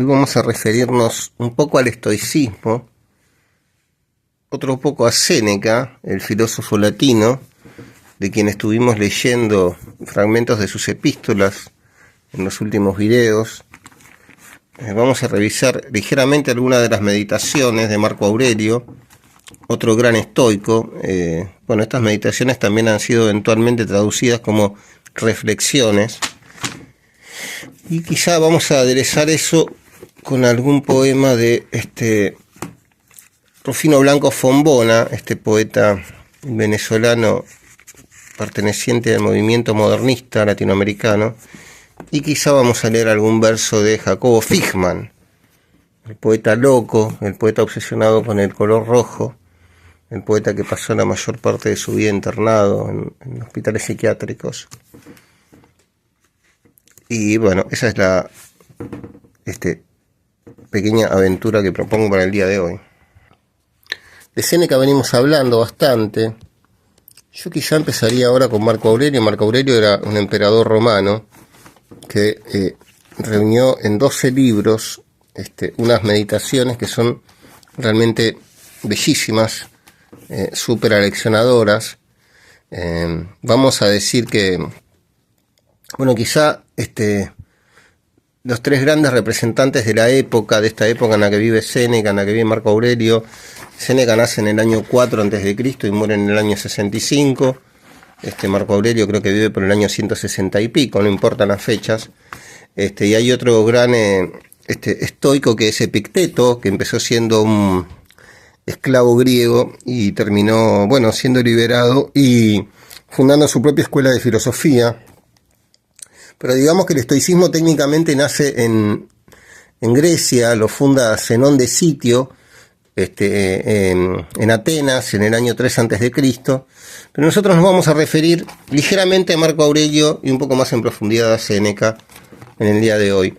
Hoy vamos a referirnos un poco al estoicismo, otro poco a Séneca, el filósofo latino, de quien estuvimos leyendo fragmentos de sus epístolas en los últimos videos. Vamos a revisar ligeramente algunas de las meditaciones de Marco Aurelio, otro gran estoico. Estas meditaciones también han sido eventualmente traducidas como reflexiones. Y quizá vamos a aderezar eso con algún poema de Rufino Blanco Fombona, este poeta venezolano perteneciente al movimiento modernista latinoamericano, y quizá vamos a leer algún verso de Jacobo Fichmann, el poeta loco, el poeta obsesionado con el color rojo, el poeta que pasó la mayor parte de su vida internado en hospitales psiquiátricos. Y bueno, esa es la pequeña aventura que propongo para el día de hoy. De Séneca venimos hablando bastante. Yo quizá empezaría ahora con Marco Aurelio. Marco Aurelio era un emperador romano que reunió en 12 libros unas meditaciones que son realmente bellísimas, súper aleccionadoras. Vamos a decir que, quizá los tres grandes representantes de de esta época en la que vive Séneca, en la que vive Marco Aurelio. Séneca nace en el año 4 a.C. y muere en el año 65. Marco Aurelio creo que vive por el año 160 y pico, no importan las fechas. Y hay otro gran estoico que es Epicteto, que empezó siendo un esclavo griego y terminó, siendo liberado y fundando su propia escuela de filosofía. Pero digamos que el estoicismo técnicamente nace en Grecia, lo funda Zenón de Sitio, en Atenas, en el año 3 a.C. Pero nosotros nos vamos a referir ligeramente a Marco Aurelio y un poco más en profundidad a Séneca en el día de hoy.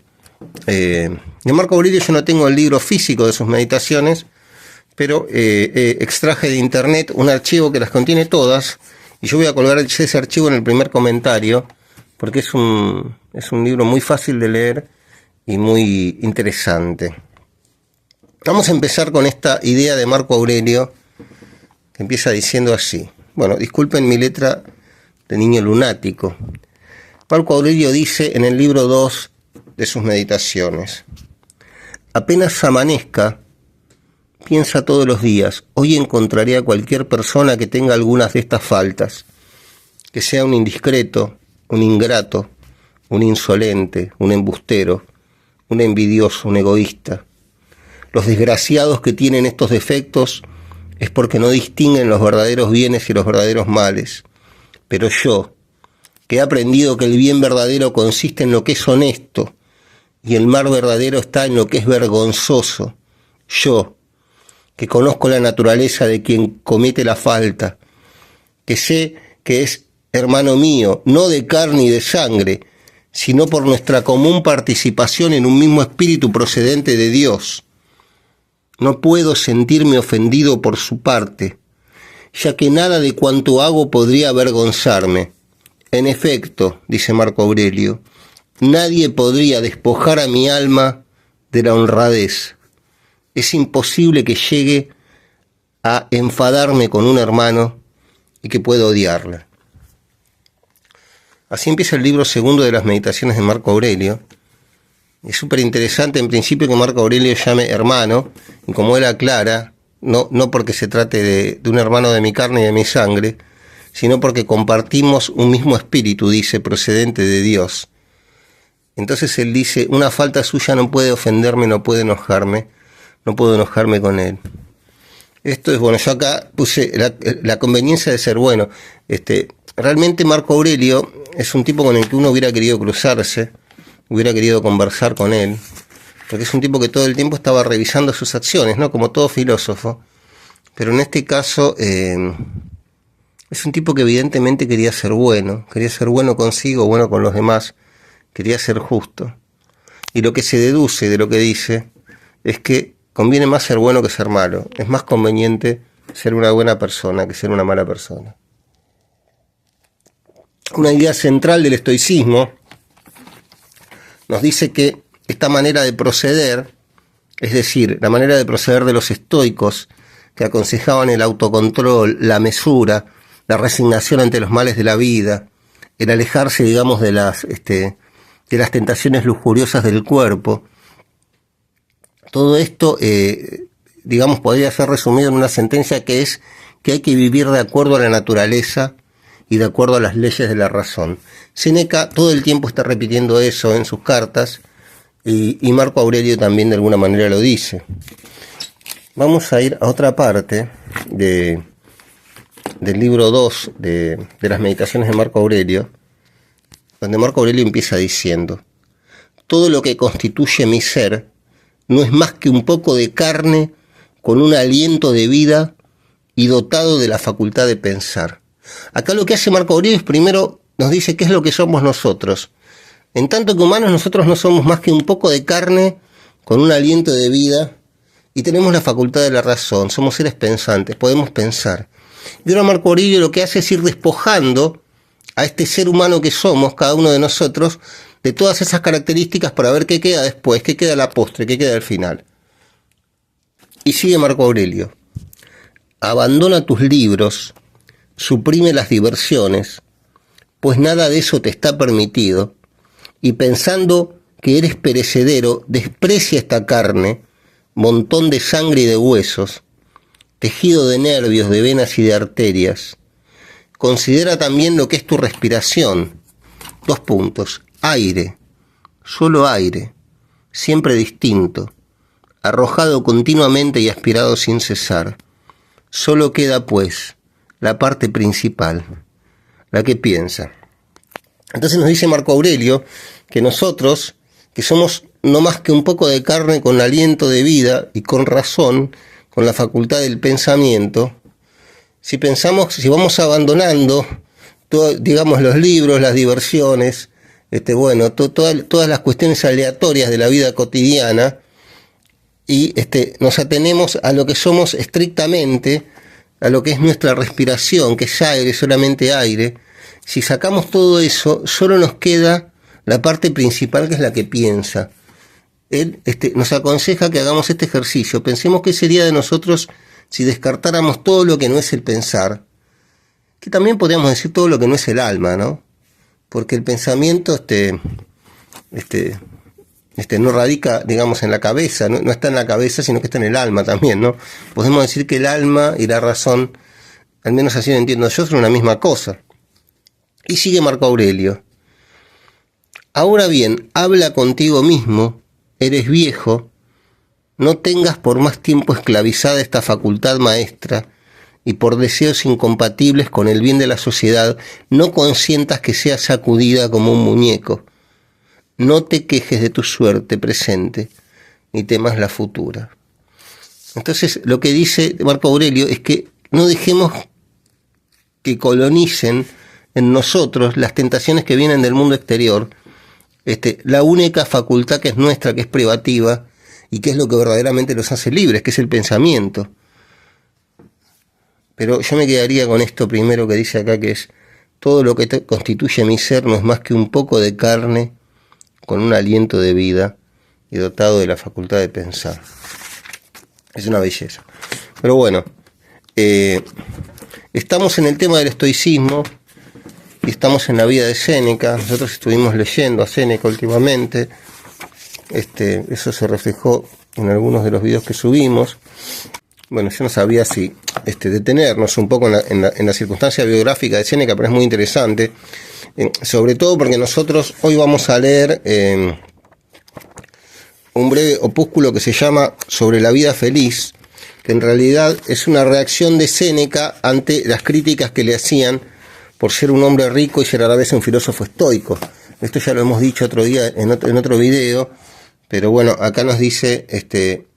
De Marco Aurelio yo no tengo el libro físico de sus meditaciones, pero extraje de internet un archivo que las contiene todas, y yo voy a colgar ese archivo en el primer comentario, porque es un libro muy fácil de leer y muy interesante. Vamos a empezar con esta idea de Marco Aurelio, que empieza diciendo así. Disculpen mi letra de niño lunático. Marco Aurelio dice en el libro 2 de sus meditaciones: apenas amanezca, piensa todos los días, hoy encontraré a cualquier persona que tenga algunas de estas faltas, que sea un indiscreto, un ingrato, un insolente, un embustero, un envidioso, un egoísta. Los desgraciados que tienen estos defectos es porque no distinguen los verdaderos bienes y los verdaderos males. Pero yo, que he aprendido que el bien verdadero consiste en lo que es honesto y el mal verdadero está en lo que es vergonzoso, yo, que conozco la naturaleza de quien comete la falta, que sé que es hermano mío, no de carne y de sangre, sino por nuestra común participación en un mismo espíritu procedente de Dios, no puedo sentirme ofendido por su parte, ya que nada de cuanto hago podría avergonzarme. En efecto, dice Marco Aurelio, nadie podría despojar a mi alma de la honradez. Es imposible que llegue a enfadarme con un hermano y que pueda odiarla. Así empieza el libro segundo de las meditaciones de Marco Aurelio. Es súper interesante en principio que Marco Aurelio llame hermano, y como él aclara, no porque se trate de un hermano de mi carne y de mi sangre, sino porque compartimos un mismo espíritu, dice, procedente de Dios. Entonces él dice, una falta suya no puede ofenderme, no puede enojarme, no puedo enojarme con él. Esto es yo acá puse la conveniencia de ser bueno. Realmente Marco Aurelio es un tipo con el que uno hubiera querido cruzarse, hubiera querido conversar con él, porque es un tipo que todo el tiempo estaba revisando sus acciones, ¿no? Como todo filósofo, pero en este caso es un tipo que evidentemente quería ser bueno consigo, bueno con los demás, quería ser justo. Y lo que se deduce de lo que dice es que conviene más ser bueno que ser malo, es más conveniente ser una buena persona que ser una mala persona. Una idea central del estoicismo nos dice que esta manera de proceder, es decir, la manera de proceder de los estoicos, que aconsejaban el autocontrol, la mesura, la resignación ante los males de la vida, el alejarse, digamos, de las tentaciones lujuriosas del cuerpo. Todo esto, digamos, podría ser resumido en una sentencia que es que hay que vivir de acuerdo a la naturaleza y de acuerdo a las leyes de la razón. Séneca todo el tiempo está repitiendo eso en sus cartas, y Marco Aurelio también de alguna manera lo dice. Vamos a ir a otra parte del libro 2 de las Meditaciones de Marco Aurelio, donde Marco Aurelio empieza diciendo: todo lo que constituye mi ser no es más que un poco de carne con un aliento de vida y dotado de la facultad de pensar. Acá lo que hace Marco Aurelio es primero nos dice qué es lo que somos nosotros. En tanto que humanos, nosotros no somos más que un poco de carne con un aliento de vida y tenemos la facultad de la razón, somos seres pensantes, podemos pensar. Y ahora Marco Aurelio lo que hace es ir despojando a este ser humano que somos, cada uno de nosotros, de todas esas características para ver qué queda después, qué queda a la postre, qué queda al final. Y sigue Marco Aurelio: abandona tus libros, suprime las diversiones, pues nada de eso te está permitido, y pensando que eres perecedero, desprecia esta carne, montón de sangre y de huesos, tejido de nervios, de venas y de arterias. Considera también lo que es tu respiración. 2 puntos. Aire, solo aire, siempre distinto, arrojado continuamente y aspirado sin cesar. Solo queda, pues, la parte principal, la que piensa. Entonces nos dice Marco Aurelio que nosotros, que somos no más que un poco de carne con aliento de vida y con razón, con la facultad del pensamiento, si vamos abandonando digamos los libros, las diversiones, todas las cuestiones aleatorias de la vida cotidiana, y nos atenemos a lo que somos estrictamente, a lo que es nuestra respiración, que es aire, solamente aire. Si sacamos todo eso, solo nos queda la parte principal, que es la que piensa. Él nos aconseja que hagamos este ejercicio. Pensemos qué sería de nosotros si descartáramos todo lo que no es el pensar, que también podríamos decir todo lo que no es el alma, ¿no? Porque el pensamiento no radica, digamos, en la cabeza, no está en la cabeza, sino que está en el alma también, ¿no? Podemos decir que el alma y la razón, al menos así lo entiendo yo, son una misma cosa. Y sigue Marco Aurelio: ahora bien, habla contigo mismo, eres viejo, no tengas por más tiempo esclavizada esta facultad maestra, y por deseos incompatibles con el bien de la sociedad, no consientas que sea sacudida como un muñeco. No te quejes de tu suerte presente, ni temas la futura. Entonces, lo que dice Marco Aurelio es que no dejemos que colonicen en nosotros las tentaciones que vienen del mundo exterior, la única facultad que es nuestra, que es privativa, y que es lo que verdaderamente los hace libres, que es el pensamiento. Pero yo me quedaría con esto primero que dice acá, que es: todo lo que constituye mi ser no es más que un poco de carne con un aliento de vida y dotado de la facultad de pensar. Es una belleza. Pero bueno, estamos en el tema del estoicismo y estamos en la vida de Séneca. Nosotros estuvimos leyendo a Séneca últimamente. Eso se reflejó en algunos de los videos que subimos. Bueno, yo no sabía si detenernos un poco en la circunstancia biográfica de Séneca, pero es muy interesante, sobre todo porque nosotros hoy vamos a leer un breve opúsculo que se llama Sobre la vida feliz, que en realidad es una reacción de Séneca ante las críticas que le hacían por ser un hombre rico y ser a la vez un filósofo estoico. Esto ya lo hemos dicho otro día en otro video, pero bueno, acá nos dice este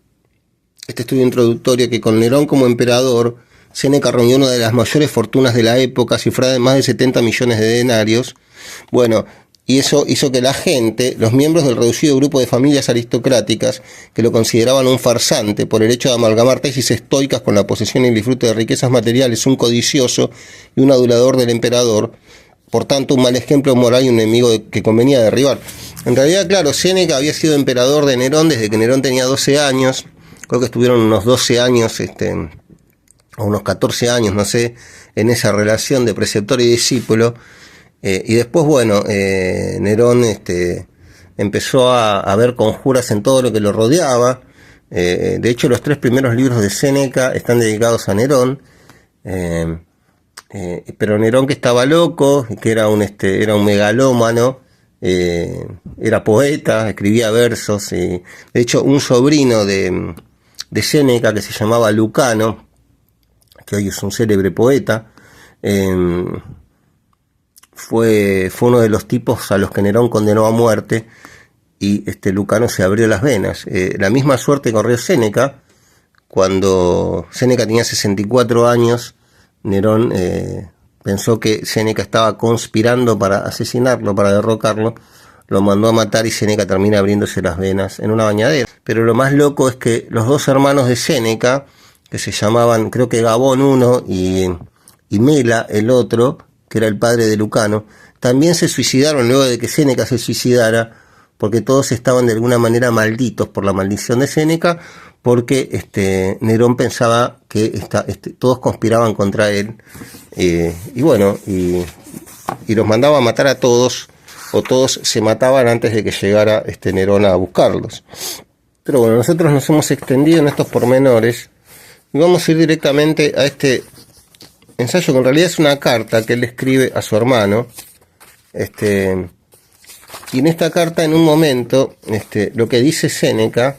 estudio introductorio que con Nerón como emperador, Séneca reunió una de las mayores fortunas de la época, cifrada en más de 70 millones de denarios. Bueno, y eso hizo que la gente, los miembros del reducido grupo de familias aristocráticas, que lo consideraban un farsante por el hecho de amalgamar tesis estoicas con la posesión y el disfrute de riquezas materiales, un codicioso y un adulador del emperador, por tanto un mal ejemplo moral y un enemigo que convenía derribar. En realidad, claro, Séneca había sido emperador de Nerón desde que Nerón tenía 12 años, creo que estuvieron unos 12 años, o unos 14 años, no sé, en esa relación de preceptor y discípulo, y después, bueno, Nerón empezó a ver conjuras en todo lo que lo rodeaba. De hecho, los 3 primeros libros de Séneca están dedicados a Nerón, pero Nerón, que estaba loco, que era un megalómano, era poeta, escribía versos, y de hecho un sobrino de Séneca, que se llamaba Lucano, que hoy es un célebre poeta, fue uno de los tipos a los que Nerón condenó a muerte, y Lucano se abrió las venas. La misma suerte corrió Séneca. Cuando Séneca tenía 64 años, Nerón pensó que Séneca estaba conspirando para asesinarlo, para derrocarlo, lo mandó a matar y Séneca termina abriéndose las venas en una bañadera. Pero lo más loco es que los 2 hermanos de Séneca, que se llamaban, creo que Gabón uno y Mela el otro, que era el padre de Lucano, también se suicidaron luego de que Séneca se suicidara, porque todos estaban de alguna manera malditos por la maldición de Séneca, porque Nerón pensaba que todos conspiraban contra él, y bueno, y los mandaba a matar a todos, o todos se mataban antes de que llegara Nerón a buscarlos. Pero bueno, nosotros nos hemos extendido en estos pormenores, y vamos a ir directamente a este ensayo, que en realidad es una carta que él escribe a su hermano, y en esta carta, en un momento, lo que dice Séneca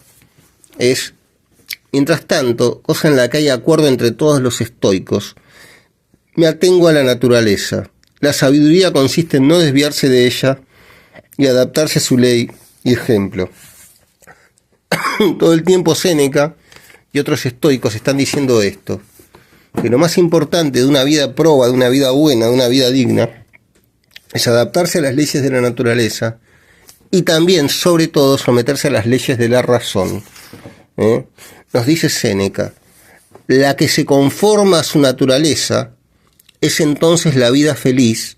es: mientras tanto, cosa en la que hay acuerdo entre todos los estoicos, me atengo a la naturaleza. La sabiduría consiste en no desviarse de ella y adaptarse a su ley y ejemplo. Todo el tiempo Séneca y otros estoicos están diciendo esto, que lo más importante de una vida proba, de una vida buena, de una vida digna, es adaptarse a las leyes de la naturaleza y también, sobre todo, someterse a las leyes de la razón. Nos dice Séneca: la que se conforma a su naturaleza es entonces la vida feliz,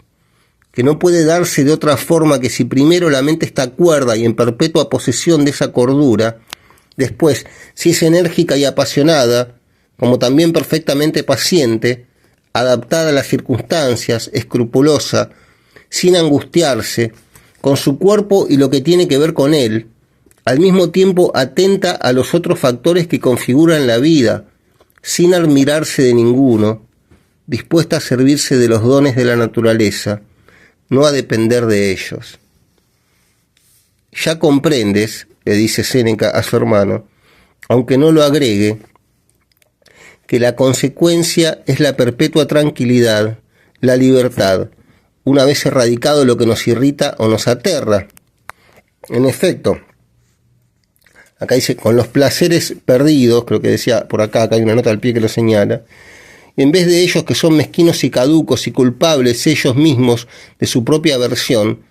que no puede darse de otra forma que si primero la mente está cuerda y en perpetua posesión de esa cordura, después, si es enérgica y apasionada, como también perfectamente paciente, adaptada a las circunstancias, escrupulosa, sin angustiarse, con su cuerpo y lo que tiene que ver con él, al mismo tiempo atenta a los otros factores que configuran la vida, sin admirarse de ninguno, dispuesta a servirse de los dones de la naturaleza, no a depender de ellos. Ya comprendes, le dice Séneca a su hermano, aunque no lo agregue, que la consecuencia es la perpetua tranquilidad, la libertad, una vez erradicado lo que nos irrita o nos aterra. En efecto, acá dice, con los placeres perdidos, creo que decía por acá hay una nota al pie que lo señala, en vez de ellos que son mezquinos y caducos y culpables ellos mismos de su propia aversión,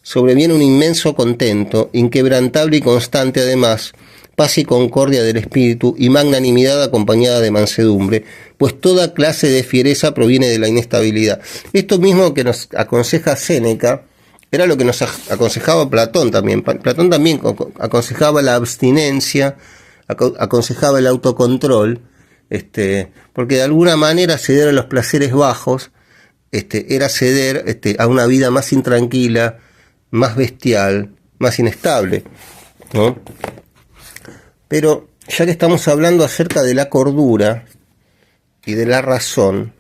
sobreviene un inmenso contento, inquebrantable y constante además, paz y concordia del espíritu y magnanimidad acompañada de mansedumbre, pues toda clase de fiereza proviene de la inestabilidad. Esto mismo que nos aconseja Séneca era lo que nos aconsejaba Platón también. Platón también aconsejaba la abstinencia, aconsejaba el autocontrol, porque de alguna manera ceder a los placeres bajos era ceder a una vida más intranquila, más bestial, más inestable, ¿no? Pero ya que estamos hablando acerca de la cordura y de la razón,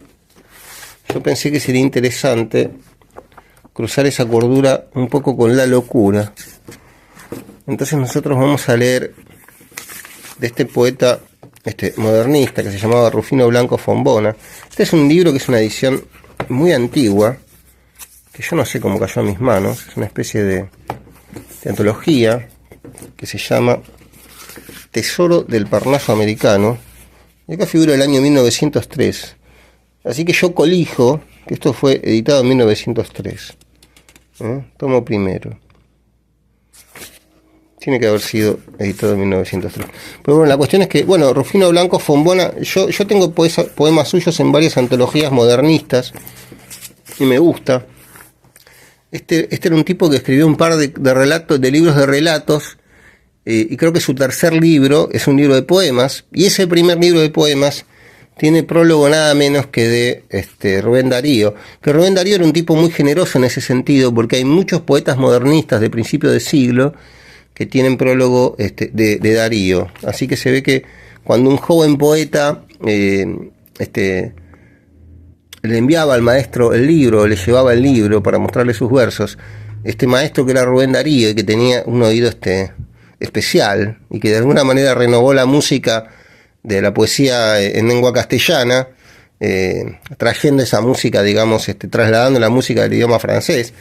yo pensé que sería interesante cruzar esa cordura un poco con la locura. Entonces nosotros vamos a leer de este poeta modernista que se llamaba Rufino Blanco Fombona. Este es un libro que es una edición muy antigua, que yo no sé cómo cayó a mis manos. Es una especie de antología que se llama Tesoro del Parnaso Americano, y acá figura el año 1903, así que yo colijo que esto fue editado en 1903, tomo primero, tiene que haber sido editado en 1903, pero bueno, la cuestión es que, bueno, Rufino Blanco Fombona, yo tengo poemas suyos en varias antologías modernistas, y me gusta, Este era un tipo que escribió un par de relatos, de libros de relatos, y creo que su tercer libro es un libro de poemas, y ese primer libro de poemas tiene prólogo nada menos que de Rubén Darío, que Rubén Darío era un tipo muy generoso en ese sentido, porque hay muchos poetas modernistas de principio de siglo que tienen prólogo de Darío, así que se ve que cuando un joven poeta le enviaba al maestro el libro, le llevaba el libro para mostrarle sus versos, este maestro que era Rubén Darío y que tenía un oído especial y que de alguna manera renovó la música de la poesía en lengua castellana, trayendo esa música, digamos, trasladando la música del idioma francés.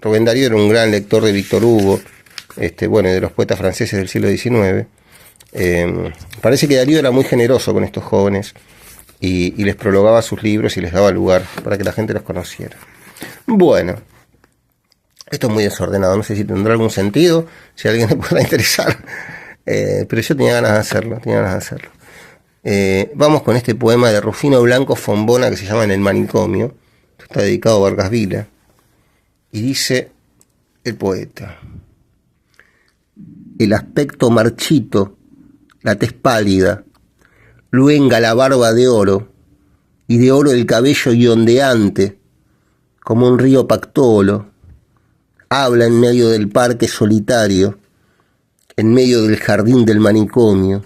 Rubén Darío era un gran lector de Víctor Hugo, bueno, de los poetas franceses del siglo XIX. Parece que Darío era muy generoso con estos jóvenes y les prologaba sus libros y les daba lugar para que la gente los conociera. Bueno, esto es muy desordenado, no sé si tendrá algún sentido, si a alguien le pueda interesar, pero yo tenía ganas de hacerlo, vamos con este poema de Rufino Blanco Fombona que se llama En el manicomio, está dedicado a Vargas Vila, y dice el poeta: el aspecto marchito, la tez pálida, luenga la barba de oro, y de oro el cabello y ondeante, como un río Pactolo, habla en medio del parque solitario, en medio del jardín del manicomio,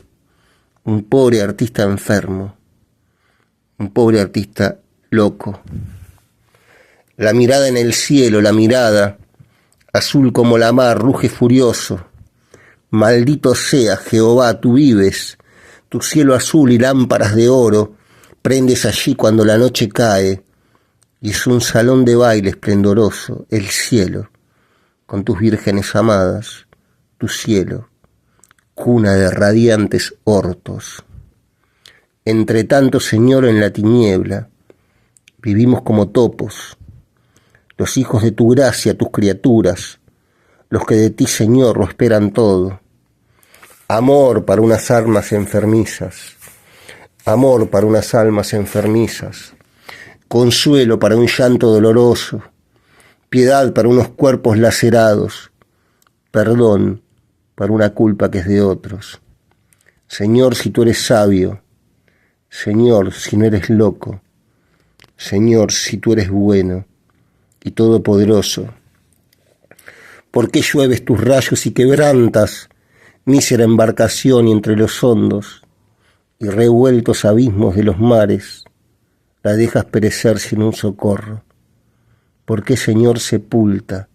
un pobre artista enfermo, un pobre artista loco. La mirada en el cielo, la mirada, azul como la mar, ruge furioso. Maldito sea, Jehová, tú vives, tu cielo azul y lámparas de oro, prendes allí cuando la noche cae, y es un salón de baile esplendoroso, el cielo, con tus vírgenes amadas, tu cielo, cuna de radiantes hortos. Entre tanto, Señor, en la tiniebla, vivimos como topos, los hijos de tu gracia, tus criaturas, los que de ti, Señor, lo esperan todo. Amor para unas almas enfermizas, amor para unas almas enfermizas, consuelo para un llanto doloroso, piedad para unos cuerpos lacerados, perdón para una culpa que es de otros. Señor, si tú eres sabio, Señor, si no eres loco, Señor, si tú eres bueno y todopoderoso, ¿por qué llueves tus rayos y quebrantas mísera embarcación y entre los hondos y revueltos abismos de los mares la dejas perecer sin un socorro? ¿Por qué, Señor, sepulta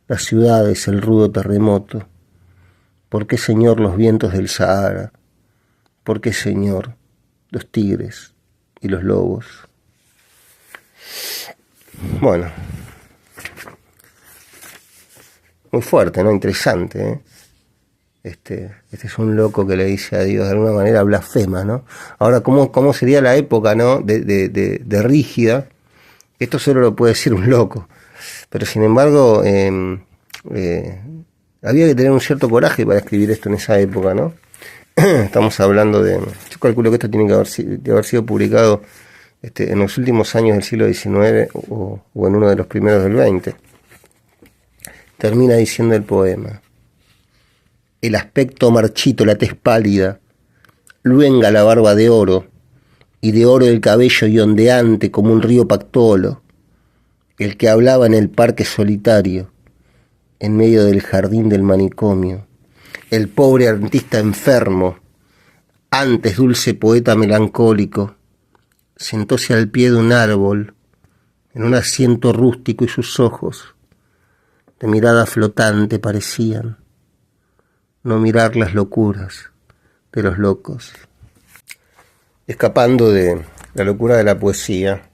las ciudades el rudo terremoto? ¿Por qué, Señor, los vientos del Sahara? ¿Por qué, Señor, los tigres y los lobos? Bueno, muy fuerte, ¿no? Interesante, ¿eh? Este es un loco que le dice a Dios, de alguna manera blasfema, ¿no? Ahora, ¿cómo sería la época, ¿no? de Rígida? Esto solo lo puede decir un loco. Pero sin embargo, había que tener un cierto coraje para escribir esto en esa época, ¿no? Estamos hablando yo calculo que esto tiene que haber sido publicado en los últimos años del siglo XIX o en uno de los primeros del XX. Termina diciendo el poema: el aspecto marchito, la tez pálida, luenga la barba de oro, y de oro el cabello y ondeante como un río Pactolo, el que hablaba en el parque solitario, en medio del jardín del manicomio, el pobre artista enfermo, antes dulce poeta melancólico, sentóse al pie de un árbol, en un asiento rústico, y sus ojos, de mirada flotante, parecían no mirar las locuras de los locos. Escapando de la locura de la poesía,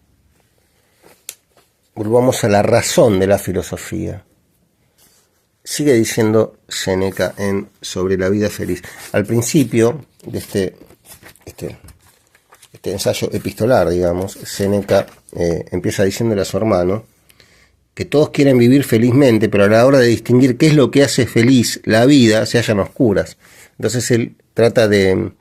volvamos a la razón de la filosofía. Sigue diciendo Séneca en Sobre la vida feliz. Al principio de este ensayo epistolar, digamos, Séneca empieza diciéndole a su hermano que todos quieren vivir felizmente, pero a la hora de distinguir qué es lo que hace feliz la vida, se hallan oscuras. Entonces él trata de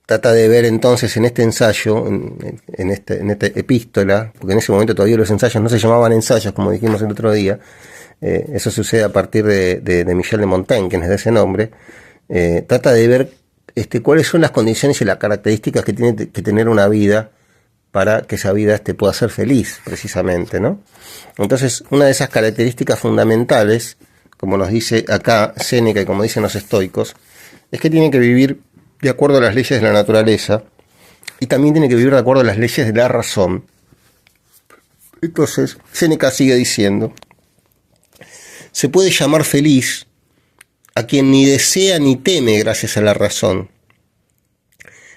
trata de ver entonces en este ensayo, en esta epístola, porque en ese momento todavía los ensayos no se llamaban ensayos, como dijimos el otro día, eso sucede a partir de Michel de Montaigne, que es de ese nombre, trata de ver cuáles son las condiciones y las características que tiene que tener una vida para que esa vida pueda ser feliz, precisamente, ¿no? Entonces, una de esas características fundamentales, como nos dice acá Séneca y como dicen los estoicos, es que tiene que vivir de acuerdo a las leyes de la naturaleza y también tiene que vivir de acuerdo a las leyes de la razón. Entonces, Séneca sigue diciendo, se puede llamar feliz a quien ni desea ni teme gracias a la razón,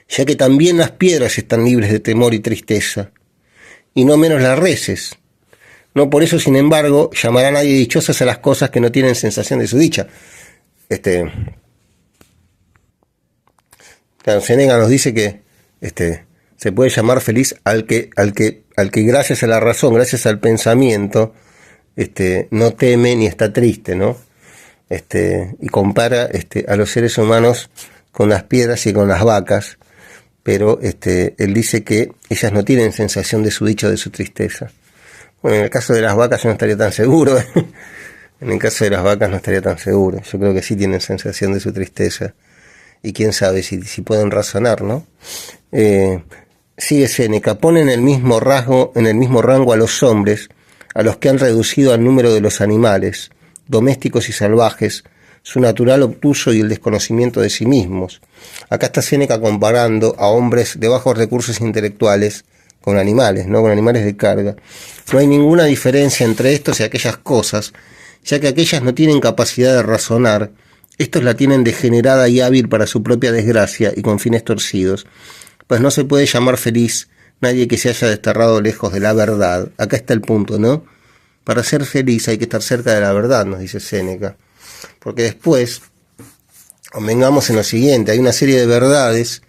ya que también las piedras están libres de temor y tristeza, y no menos las reses. No por eso, sin embargo, llamará a nadie dichosas a las cosas que no tienen sensación de su dicha. Claro, Séneca nos dice que se puede llamar feliz al que gracias a la razón, gracias al pensamiento, no teme ni está triste, ¿no? Y compara a los seres humanos con las piedras y con las vacas, pero él dice que ellas no tienen sensación de su dicha o de su tristeza. Bueno, en el caso de las vacas yo no estaría tan seguro. En el caso de las vacas no estaría tan seguro. Yo creo que sí tienen sensación de su tristeza. Y quién sabe si pueden razonar, ¿no? Sigue Séneca, pone en el mismo rango a los hombres, a los que han reducido al número de los animales, domésticos y salvajes, su natural obtuso y el desconocimiento de sí mismos. Acá está Séneca comparando a hombres de bajos recursos intelectuales con animales, ¿no? Con animales de carga. No hay ninguna diferencia entre estos y aquellas cosas, ya que aquellas no tienen capacidad de razonar, estos la tienen degenerada y hábil para su propia desgracia y con fines torcidos, pues no se puede llamar feliz nadie que se haya desterrado lejos de la verdad. Acá está el punto, ¿no? Para ser feliz hay que estar cerca de la verdad, nos dice Séneca. Porque después, convengamos en lo siguiente, hay una serie de verdades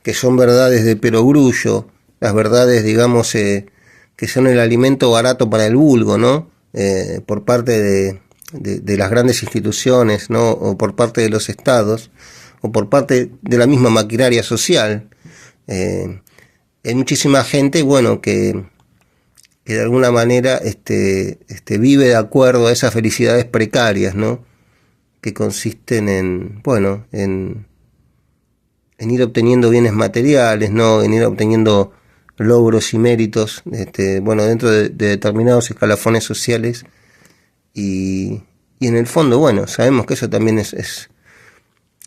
que son verdades de perogrullo, las verdades, digamos, que son el alimento barato para el vulgo, ¿no? Por parte de las grandes instituciones, ¿no? O por parte de los estados, o por parte de la misma maquinaria social. Hay muchísima gente, bueno, que de alguna manera vive de acuerdo a esas felicidades precarias, ¿no? Que consisten en ir obteniendo bienes materiales, ¿no? En ir obteniendo logros y méritos, dentro de determinados escalafones sociales, y en el fondo, bueno, sabemos que eso también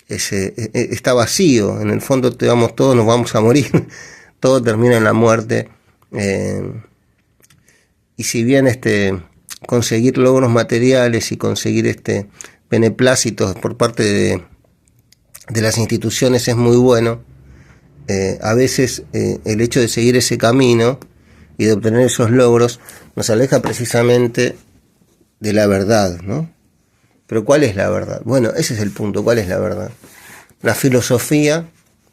está vacío. En el fondo, digamos, todos nos vamos a morir, todo termina en la muerte, y si bien conseguir logros materiales y conseguir beneplácitos por parte de las instituciones es muy bueno, a veces el hecho de seguir ese camino y de obtener esos logros nos aleja precisamente de la verdad, ¿no? Pero ¿cuál es la verdad? Bueno, ese es el punto, ¿cuál es la verdad? La filosofía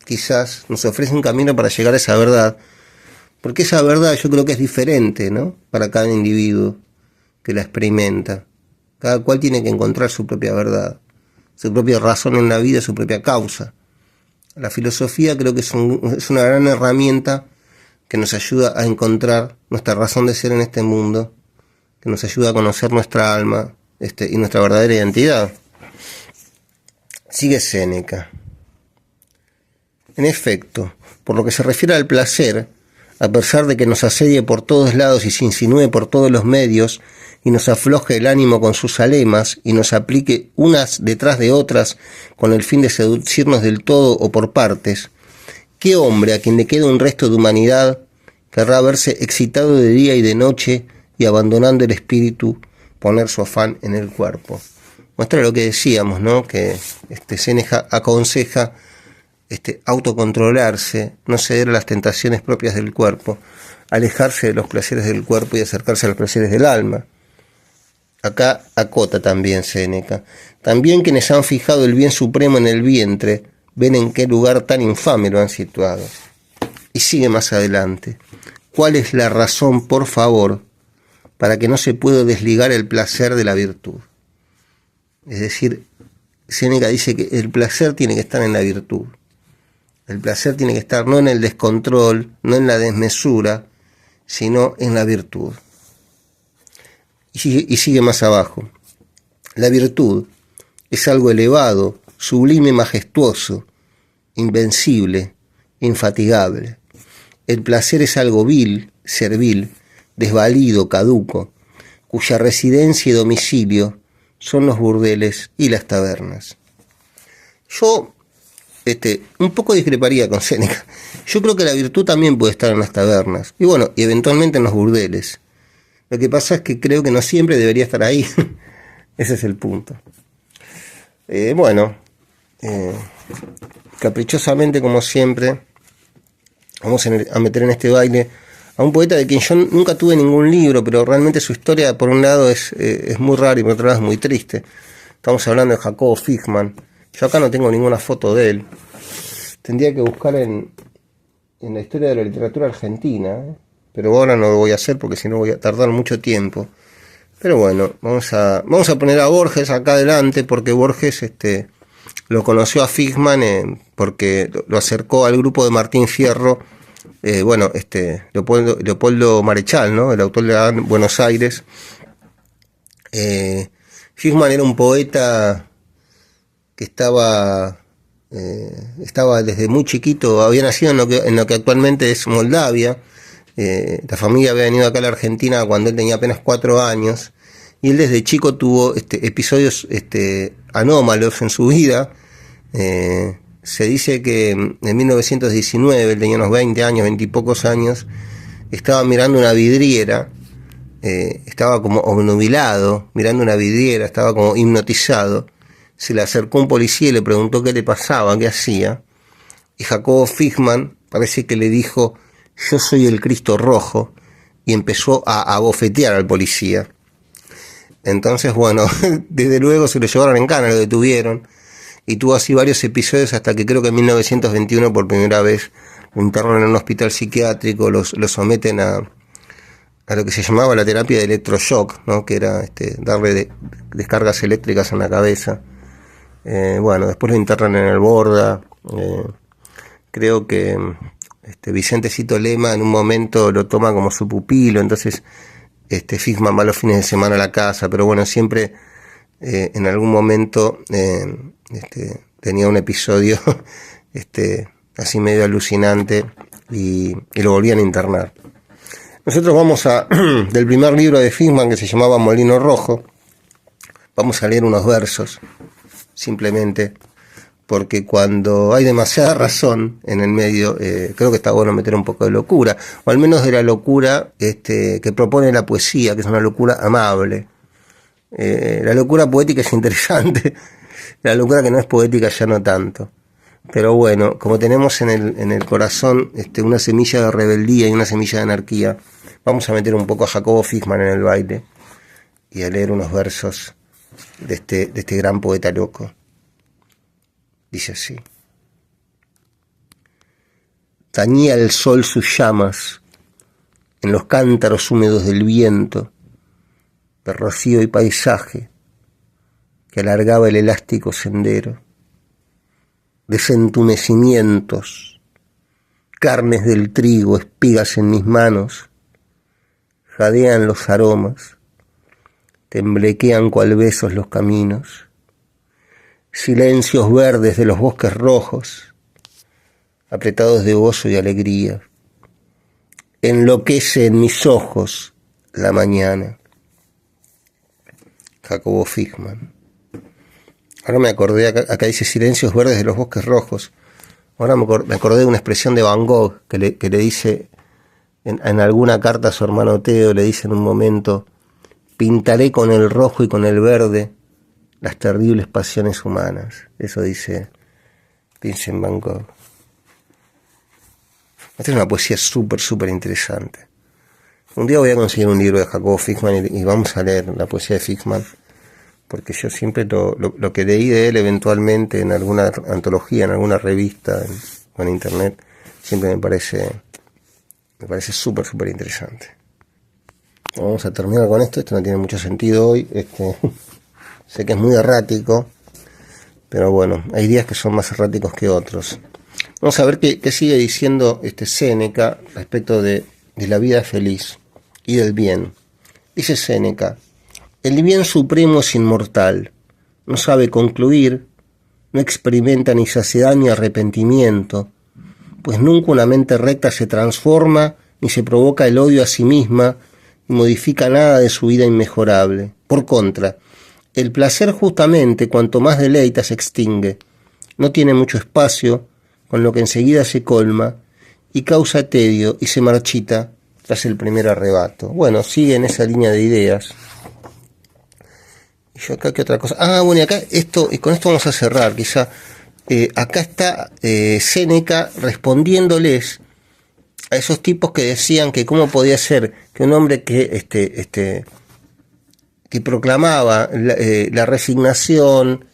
quizás nos ofrece un camino para llegar a esa verdad, porque esa verdad yo creo que es diferente, ¿no? Para cada individuo que la experimenta. Cada cual tiene que encontrar su propia verdad, su propia razón en la vida, su propia causa. La filosofía creo que es una gran herramienta que nos ayuda a encontrar nuestra razón de ser en este mundo, que nos ayuda a conocer nuestra alma y nuestra verdadera identidad. Sigue Séneca. En efecto, por lo que se refiere al placer, a pesar de que nos asedie por todos lados y se insinúe por todos los medios, y nos afloje el ánimo con sus alemas, y nos aplique unas detrás de otras con el fin de seducirnos del todo o por partes, ¿qué hombre a quien le queda un resto de humanidad querrá verse excitado de día y de noche y abandonando el espíritu, poner su afán en el cuerpo? Muestra lo que decíamos, ¿no? Que Séneca aconseja autocontrolarse, no ceder a las tentaciones propias del cuerpo, alejarse de los placeres del cuerpo y acercarse a los placeres del alma. Acá acota también Séneca. También quienes han fijado el bien supremo en el vientre, ven en qué lugar tan infame lo han situado. Y sigue más adelante. ¿Cuál es la razón, por favor, para que no se pueda desligar el placer de la virtud? Es decir, Séneca dice que el placer tiene que estar en la virtud. El placer tiene que estar no en el descontrol, no en la desmesura, sino en la virtud. Y sigue más abajo. La virtud es algo elevado, sublime, majestuoso, invencible, infatigable. El placer es algo vil, servil, desvalido, caduco, cuya residencia y domicilio son los burdeles y las tabernas. Yo un poco discreparía con Séneca. Yo creo que la virtud también puede estar en las tabernas y bueno, y eventualmente en los burdeles. Lo que pasa es que creo que no siempre debería estar ahí. Ese es el punto. Caprichosamente, como siempre, vamos a meter en este baile a un poeta de quien yo nunca tuve ningún libro, pero realmente su historia, por un lado, es muy rara y por otro lado es muy triste. Estamos hablando de Jacobo Fichmann. Yo acá no tengo ninguna foto de él. Tendría que buscar en la historia de la literatura argentina, pero ahora no lo voy a hacer porque si no voy a tardar mucho tiempo. Pero bueno, vamos a poner a Borges acá adelante, porque Borges lo conoció a Fichmann porque lo acercó al grupo de Martín Fierro, Leopoldo Marechal, ¿no? El autor de Buenos Aires. Fichmann era un poeta que estaba desde muy chiquito, había nacido en lo que actualmente es Moldavia. La familia había venido acá a la Argentina cuando él tenía apenas 4 años, y él desde chico tuvo episodios anómalos en su vida. Se dice que en 1919, él tenía unos 20 años, 20 y pocos años, estaba mirando una vidriera, estaba como obnubilado, mirando una vidriera, estaba como hipnotizado. Se le acercó un policía y le preguntó qué le pasaba, qué hacía, y Jacobo Fichmann parece que le dijo: yo soy el Cristo rojo, y empezó a bofetear al policía. Entonces, bueno, desde luego se lo llevaron en cana, lo detuvieron, y tuvo así varios episodios hasta que creo que en 1921 por primera vez lo internan en un hospital psiquiátrico, lo someten a lo que se llamaba la terapia de electroshock, ¿no? Que era darle descargas eléctricas en la cabeza. Después lo internan en el Borda. Creo que Vicente Cito Lema en un momento lo toma como su pupilo, entonces Fichmann va los fines de semana a la casa, pero bueno, siempre en algún momento tenía un episodio así medio alucinante y lo volvían a internar. Nosotros vamos del primer libro de Fichmann, que se llamaba Molino Rojo, vamos a leer unos versos, simplemente porque cuando hay demasiada razón en el medio, creo que está bueno meter un poco de locura, o al menos de la locura que propone la poesía, que es una locura amable. La locura poética es interesante, la locura que no es poética ya no tanto. Pero bueno, como tenemos en el corazón una semilla de rebeldía y una semilla de anarquía, vamos a meter un poco a Jacobo Fichmann en el baile y a leer unos versos de este gran poeta loco. Dice así: tañía el sol sus llamas en los cántaros húmedos del viento, de rocío y paisaje que alargaba el elástico sendero. Desentumecimientos, carnes del trigo, espigas en mis manos, jadean los aromas, temblequean cual besos los caminos. Silencios verdes de los bosques rojos, apretados de gozo y alegría. Enloquece en mis ojos la mañana. Jacobo Fichmann. Ahora me acordé, acá dice silencios verdes de los bosques rojos. Ahora me acordé de una expresión de Van Gogh que le dice en alguna carta a su hermano Theo, le dice en un momento: pintaré con el rojo y con el verde las terribles pasiones humanas. Eso dice Vincent Van Gogh. Esta es una poesía súper interesante. Un día voy a conseguir un libro de Jacobo Fichmann y vamos a leer la poesía de Fichmann, porque yo siempre lo que leí de él eventualmente en alguna antología, en alguna revista o en internet, siempre me parece súper interesante. Vamos a terminar con esto no tiene mucho sentido hoy, sé que es muy errático, pero bueno, hay días que son más erráticos que otros. Vamos a ver qué sigue diciendo Séneca respecto de la vida feliz y del bien. Dice Séneca: el bien supremo es inmortal, no sabe concluir, no experimenta ni saciedad ni arrepentimiento, pues nunca una mente recta se transforma ni se provoca el odio a sí misma ni modifica nada de su vida inmejorable. Por contra, el placer justamente cuanto más deleita se extingue, no tiene mucho espacio, con lo que enseguida se colma y causa tedio y se marchita tras el primer arrebato. Bueno, sigue en esa línea de ideas. Y yo acá, ¿qué otra cosa? Bueno, y acá esto, y con esto vamos a cerrar, quizá. Acá está Séneca respondiéndoles a esos tipos que decían que cómo podía ser que un hombre que proclamaba la resignación,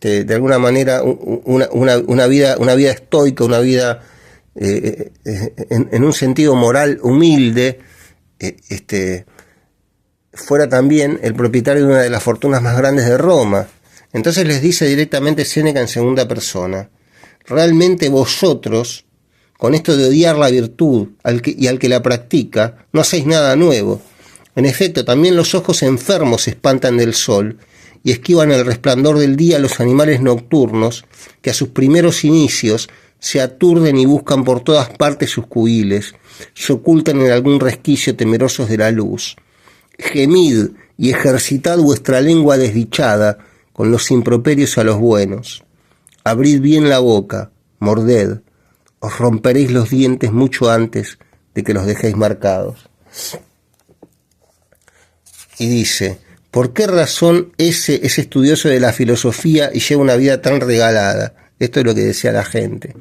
de alguna manera una vida estoica, una vida en un sentido moral humilde, fuera también el propietario de una de las fortunas más grandes de Roma. Entonces les dice directamente Séneca en segunda persona: realmente vosotros, con esto de odiar la virtud al que la practica, no hacéis nada nuevo. En efecto, también los ojos enfermos se espantan del sol y esquivan el resplandor del día los animales nocturnos que a sus primeros inicios se aturden y buscan por todas partes sus cubiles, se ocultan en algún resquicio temerosos de la luz. Gemid y ejercitad vuestra lengua desdichada con los improperios a los buenos. Abrid bien la boca, morded, os romperéis los dientes mucho antes de que los dejéis marcados. Y dice: ¿por qué razón ese es estudioso de la filosofía y lleva una vida tan regalada? Esto es lo que decía la gente.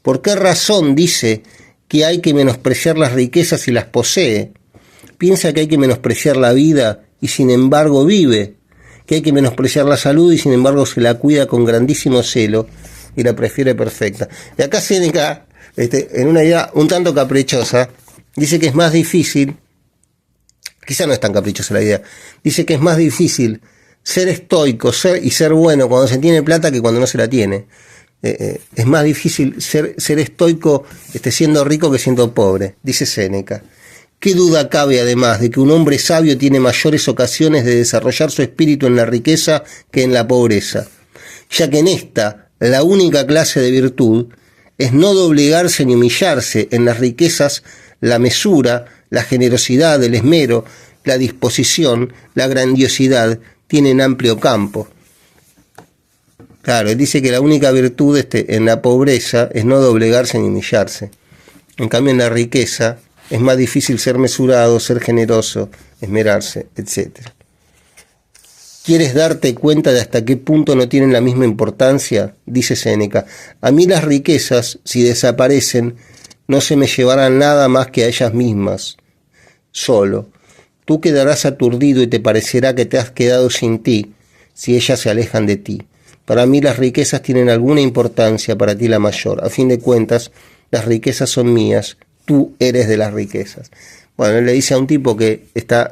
¿Por qué razón dice que hay que menospreciar las riquezas si las posee? Piensa que hay que menospreciar la vida y sin embargo vive, que hay que menospreciar la salud y sin embargo se la cuida con grandísimo celo y la prefiere perfecta. Y acá Séneca, en una idea un tanto caprichosa, dice que es más difícil, quizá no es tan caprichosa la idea, dice que es más difícil ser estoico y ser bueno cuando se tiene plata que cuando no se la tiene. Es más difícil ser estoico siendo rico que siendo pobre, dice Séneca. ¿Qué duda cabe además de que un hombre sabio tiene mayores ocasiones de desarrollar su espíritu en la riqueza que en la pobreza? Ya que en esta, la única clase de virtud es no doblegarse ni humillarse. En las riquezas, la mesura, la generosidad, el esmero, la disposición, la grandiosidad tienen amplio campo. Claro, él dice que la única virtud en la pobreza es no doblegarse ni humillarse. En cambio, en la riqueza es más difícil ser mesurado, ser generoso, esmerarse, etc. ¿Quieres darte cuenta de hasta qué punto no tienen la misma importancia? Dice Séneca. A mí las riquezas, si desaparecen, no se me llevarán nada más que a ellas mismas, solo. Tú quedarás aturdido y te parecerá que te has quedado sin ti, si ellas se alejan de ti. Para mí las riquezas tienen alguna importancia, para ti la mayor. A fin de cuentas, las riquezas son mías, tú eres de las riquezas. Bueno, él le dice a un tipo que está,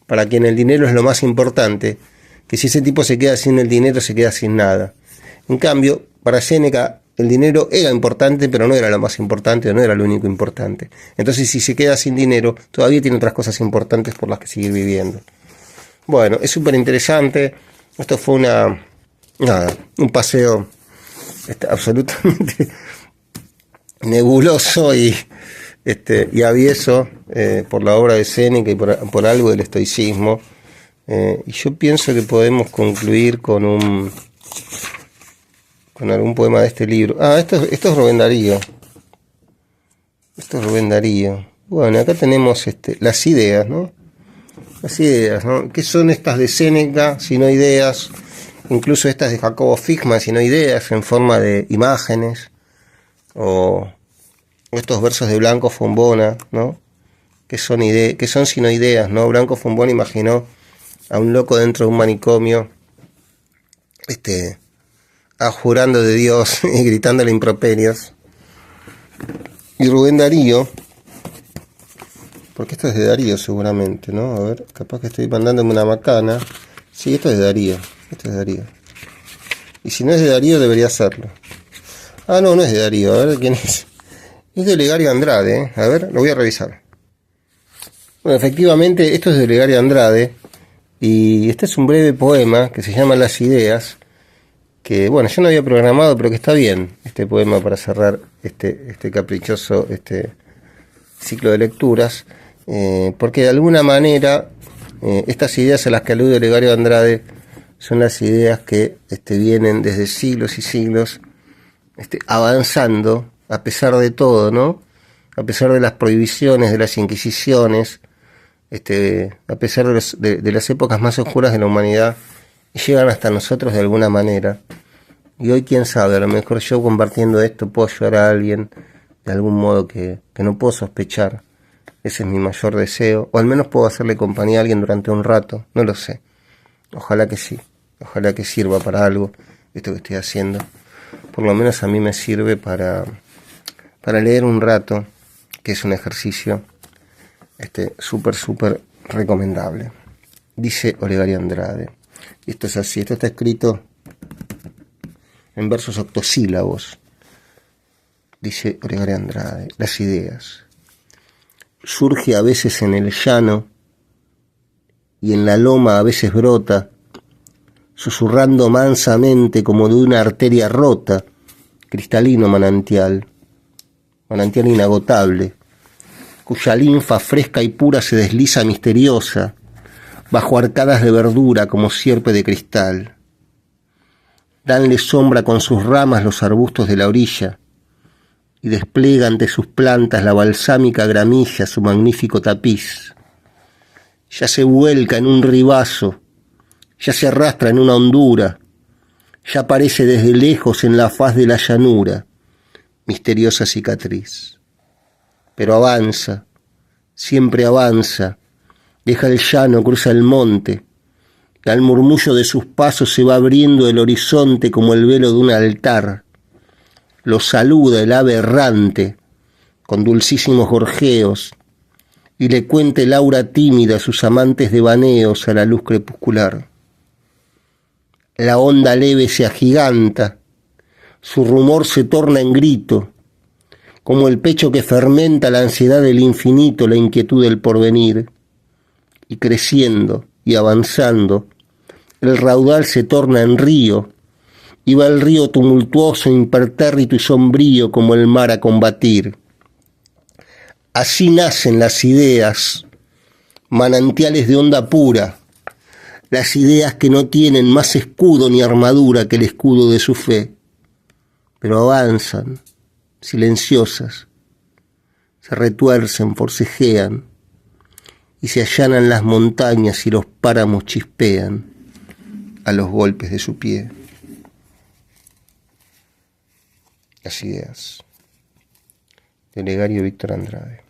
para quien el dinero es lo más importante, que si ese tipo se queda sin el dinero, se queda sin nada. En cambio, para Séneca, el dinero era importante, pero no era lo más importante, o no era lo único importante. Entonces, si se queda sin dinero, todavía tiene otras cosas importantes por las que seguir viviendo. Bueno, es súper interesante. Esto fue un paseo absolutamente nebuloso y avieso por la obra de Séneca y por algo del estoicismo. Y yo pienso que podemos concluir con algún poema de este libro. Esto es Rubén Darío. Esto es Rubén Darío. Bueno, acá tenemos las ideas, ¿no? Las ideas, ¿no? ¿Qué son estas de Séneca si no ideas? Incluso estas de Jacobo Fichmann, si no ideas, en forma de imágenes. O estos versos de Blanco Fombona, ¿no? Que son sino ideas, ¿no? Blanco Fombona imaginó a un loco dentro de un manicomio, jurando de Dios y gritándole improperios. Y Rubén Darío, porque esto es de Darío seguramente, ¿no? A ver, capaz que estoy mandándome una macana. Sí, esto es de Darío. Y si no es de Darío, debería serlo. Ah, no, no es de Darío, a ver quién es. Es de Olegario Andrade, ¿eh? A ver, lo voy a revisar. Bueno, efectivamente, esto es de Olegario Andrade, y este es un breve poema que se llama Las Ideas, que, bueno, yo no había programado, pero que está bien, este poema para cerrar este caprichoso ciclo de lecturas, porque de alguna manera estas ideas a las que alude Olegario Andrade son las ideas que vienen desde siglos y siglos avanzando a pesar de todo, ¿no? A pesar de las prohibiciones, de las inquisiciones, a pesar de las épocas más oscuras de la humanidad, llegan hasta nosotros de alguna manera. Y hoy, quién sabe, a lo mejor yo compartiendo esto puedo ayudar a alguien de algún modo que no puedo sospechar. Ese es mi mayor deseo, o al menos puedo hacerle compañía a alguien durante un rato, no lo sé. Ojalá que sí, ojalá que sirva para algo esto que estoy haciendo. Por lo menos a mí me sirve para leer un rato, que es un ejercicio súper recomendable. Dice Olegario Andrade. Esto es así, esto está escrito en versos octosílabos. Dice Olegario Andrade, las ideas. Surge a veces en el llano y en la loma a veces brota, susurrando mansamente como de una arteria rota, cristalino manantial inagotable, cuya linfa fresca y pura se desliza misteriosa, bajo arcadas de verdura como sierpe de cristal. Danle sombra con sus ramas los arbustos de la orilla, y despliega ante sus plantas la balsámica gramilla su magnífico tapiz. Ya se vuelca en un ribazo, ya se arrastra en una hondura, ya aparece desde lejos en la faz de la llanura, misteriosa cicatriz. Pero avanza, siempre avanza, deja el llano, cruza el monte, y al murmullo de sus pasos se va abriendo el horizonte como el velo de un altar. Lo saluda el ave errante, con dulcísimos gorjeos, y le cuenta el aura tímida a sus amantes devaneos a la luz crepuscular. La onda leve se agiganta, su rumor se torna en grito, como el pecho que fermenta la ansiedad del infinito, la inquietud del porvenir, y creciendo y avanzando, el raudal se torna en río, y va el río tumultuoso, impertérrito y sombrío como el mar a combatir. Así nacen las ideas, manantiales de onda pura, las ideas que no tienen más escudo ni armadura que el escudo de su fe, pero avanzan, silenciosas, se retuercen, forcejean, y se allanan las montañas y los páramos chispean a los golpes de su pie. Las ideas. De Olegario Víctor Andrade.